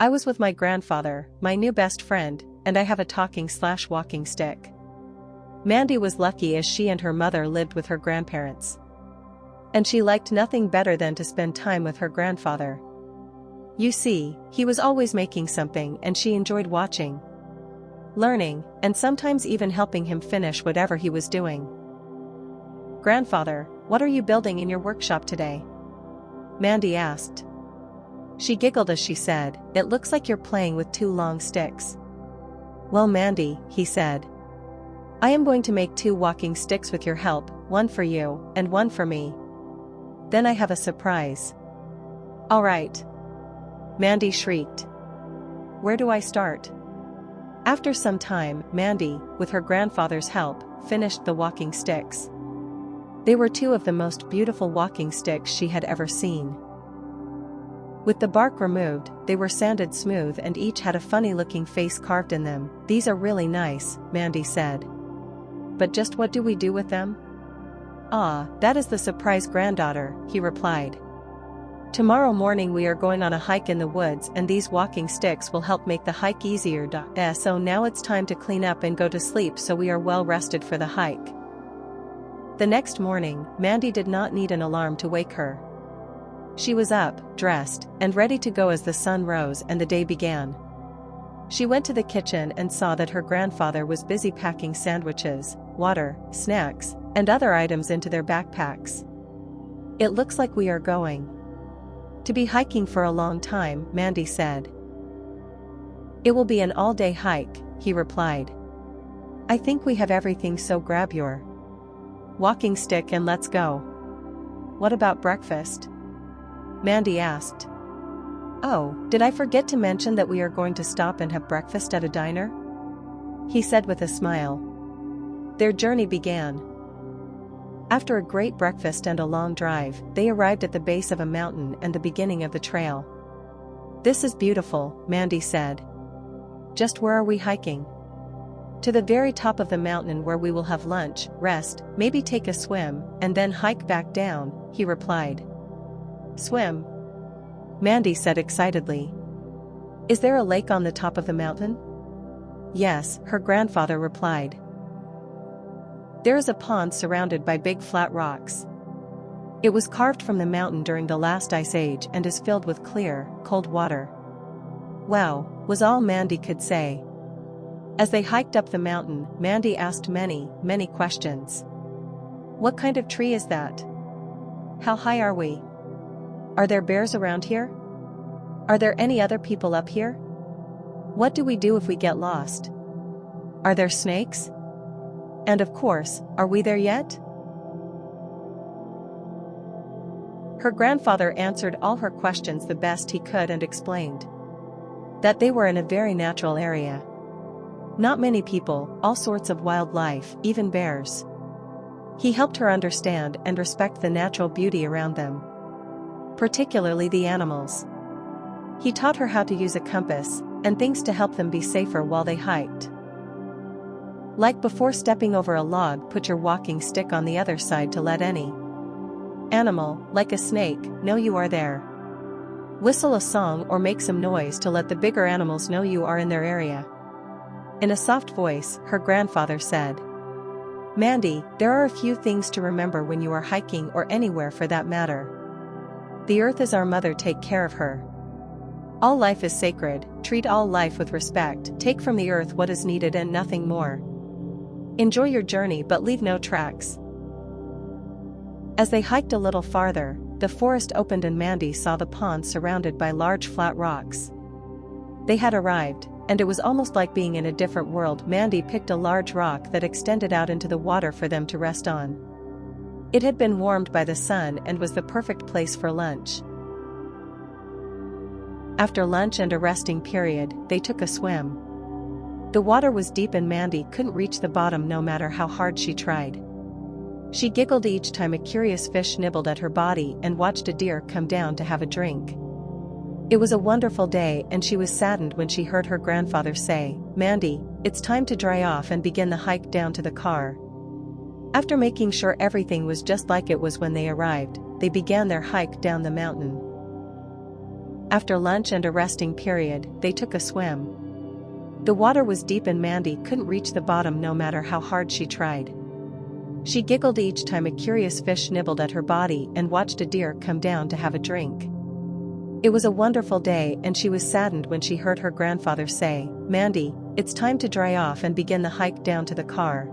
I was with my grandfather, my new best friend, and I have a talking/walking stick. Mandy was lucky as she and her mother lived with her grandparents. And she liked nothing better than to spend time with her grandfather. You see, he was always making something and she enjoyed watching, learning, and sometimes even helping him finish whatever he was doing. "Grandfather, what are you building in your workshop today?" Mandy asked. She giggled as she said, "It looks like you're playing with two long sticks." "Well, Mandy," he said, "I am going to make 2 walking sticks with your help, one for you, and one for me. Then I have a surprise." "All right," Mandy shrieked. "Where do I start?" After some time, Mandy, with her grandfather's help, finished the walking sticks. They were 2 of the most beautiful walking sticks she had ever seen. With the bark removed, they were sanded smooth and each had a funny-looking face carved in them. "These are really nice," Mandy said. "But just what do we do with them?" "Ah, that is the surprise, granddaughter," he replied. "Tomorrow morning we are going on a hike in the woods and these walking sticks will help make the hike easier. So now it's time to clean up and go to sleep so we are well rested for the hike." The next morning, Mandy did not need an alarm to wake her. She was up, dressed, and ready to go as the sun rose and the day began. She went to the kitchen and saw that her grandfather was busy packing sandwiches, water, snacks, and other items into their backpacks. "It looks like we are going to be hiking for a long time," Mandy said. "It will be an all-day hike," he replied. "I think we have everything, so grab your walking stick and let's go." "What about breakfast?" Mandy asked. "Oh, did I forget to mention that we are going to stop and have breakfast at a diner?" he said with a smile. Their journey began. After a great breakfast and a long drive, they arrived at the base of a mountain and the beginning of the trail. "This is beautiful," Mandy said. "Just where are we hiking?" "To the very top of the mountain where we will have lunch, rest, maybe take a swim, and then hike back down," he replied. "Swim?" Mandy said excitedly. "Is there a lake on the top of the mountain?" "Yes," her grandfather replied. "There is a pond surrounded by big flat rocks. It was carved from the mountain during the last ice age and is filled with clear, cold water." "Wow," was all Mandy could say. As they hiked up the mountain, Mandy asked many questions. "What kind of tree is that? How high are we? Are there bears around here? Are there any other people up here? What do we do if we get lost? Are there snakes? And of course, are we there yet?" Her grandfather answered all her questions the best he could and explained that they were in a very natural area. Not many people, all sorts of wildlife, even bears. He helped her understand and respect the natural beauty around them, particularly the animals. He taught her how to use a compass and things to help them be safer while they hiked. Like before stepping over a log, put your walking stick on the other side to let any animal, like a snake, know you are there. Whistle a song or make some noise to let the bigger animals know you are in their area. In a soft voice, her grandfather said, "Mandy, there are a few things to remember when you are hiking or anywhere for that matter. The earth is our mother, take care of her. All life is sacred, treat all life with respect, take from the earth what is needed and nothing more. Enjoy your journey but leave no tracks." As they hiked a little farther, the forest opened and Mandy saw the pond surrounded by large flat rocks. They had arrived, and it was almost like being in a different world. Mandy picked a large rock that extended out into the water for them to rest on. It had been warmed by the sun and was the perfect place for lunch. After lunch and a resting period, they took a swim. The water was deep and Mandy couldn't reach the bottom no matter how hard she tried. She giggled each time a curious fish nibbled at her body and watched a deer come down to have a drink. It was a wonderful day and she was saddened when she heard her grandfather say, "Mandy, it's time to dry off and begin the hike down to the car." After making sure everything was just like it was when they arrived, they began their hike down the mountain. After lunch and a resting period, they took a swim. The water was deep and Mandy couldn't reach the bottom no matter how hard she tried. She giggled each time a curious fish nibbled at her body and watched a deer come down to have a drink. It was a wonderful day and she was saddened when she heard her grandfather say, "Mandy, it's time to dry off and begin the hike down to the car."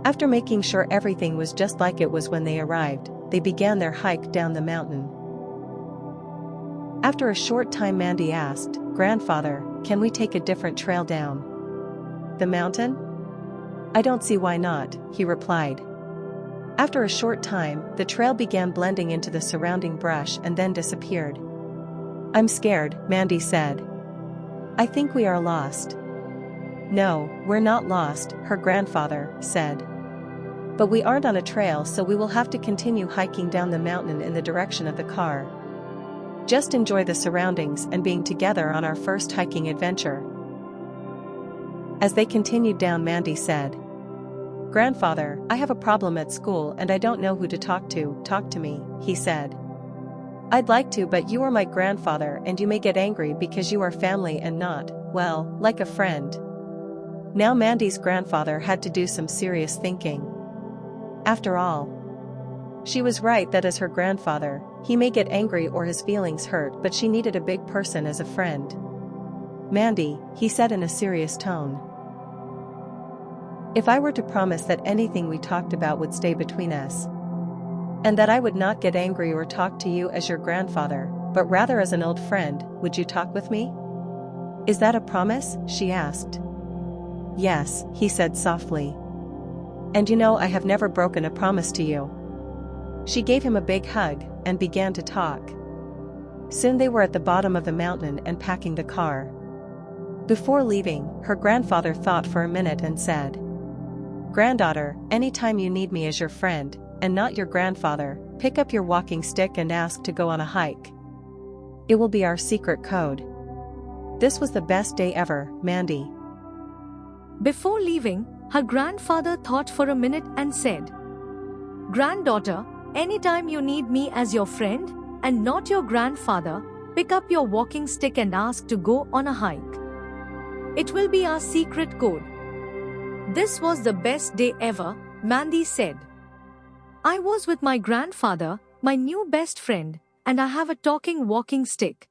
After making sure everything was just like it was when they arrived, they began their hike down the mountain. After a short time Mandy asked, "Grandfather, can we take a different trail down the mountain?" "I don't see why not," he replied. After a short time, the trail began blending into the surrounding brush and then disappeared. "I'm scared," Mandy said. "I think we are lost." "No, we're not lost," her grandfather said. "But we aren't on a trail, so we will have to continue hiking down the mountain in the direction of the car. Just enjoy the surroundings and being together on our first hiking adventure." As they continued down, Mandy said, "Grandfather, I have a problem at school and I don't know who to talk to." "Talk to me," he said. "I'd like to, but you are my grandfather and you may get angry because you are family and not, well, like a friend." Now Mandy's grandfather had to do some serious thinking. After all, she was right that as her grandfather, he may get angry or his feelings hurt, but she needed a big person as a friend. "Mandy," he said in a serious tone, "if I were to promise that anything we talked about would stay between us, and that I would not get angry or talk to you as your grandfather, but rather as an old friend, would you talk with me?" "Is that a promise?" she asked. "Yes," he said softly. "And you know I have never broken a promise to you." She gave him a big hug and began to talk. Soon they were at the bottom of the mountain and packing the car. Before leaving, her grandfather thought for a minute and said, "Granddaughter, anytime you need me as your friend, and not your grandfather, pick up your walking stick and ask to go on a hike. It will be our secret code." This was the best day ever, Mandy. Before leaving, her grandfather thought for a minute and said, "Granddaughter, anytime you need me as your friend, and not your grandfather, pick up your walking stick and ask to go on a hike. It will be our secret code." This was the best day ever, Mandy said. "I was with my grandfather, my new best friend, and I have a talking walking stick.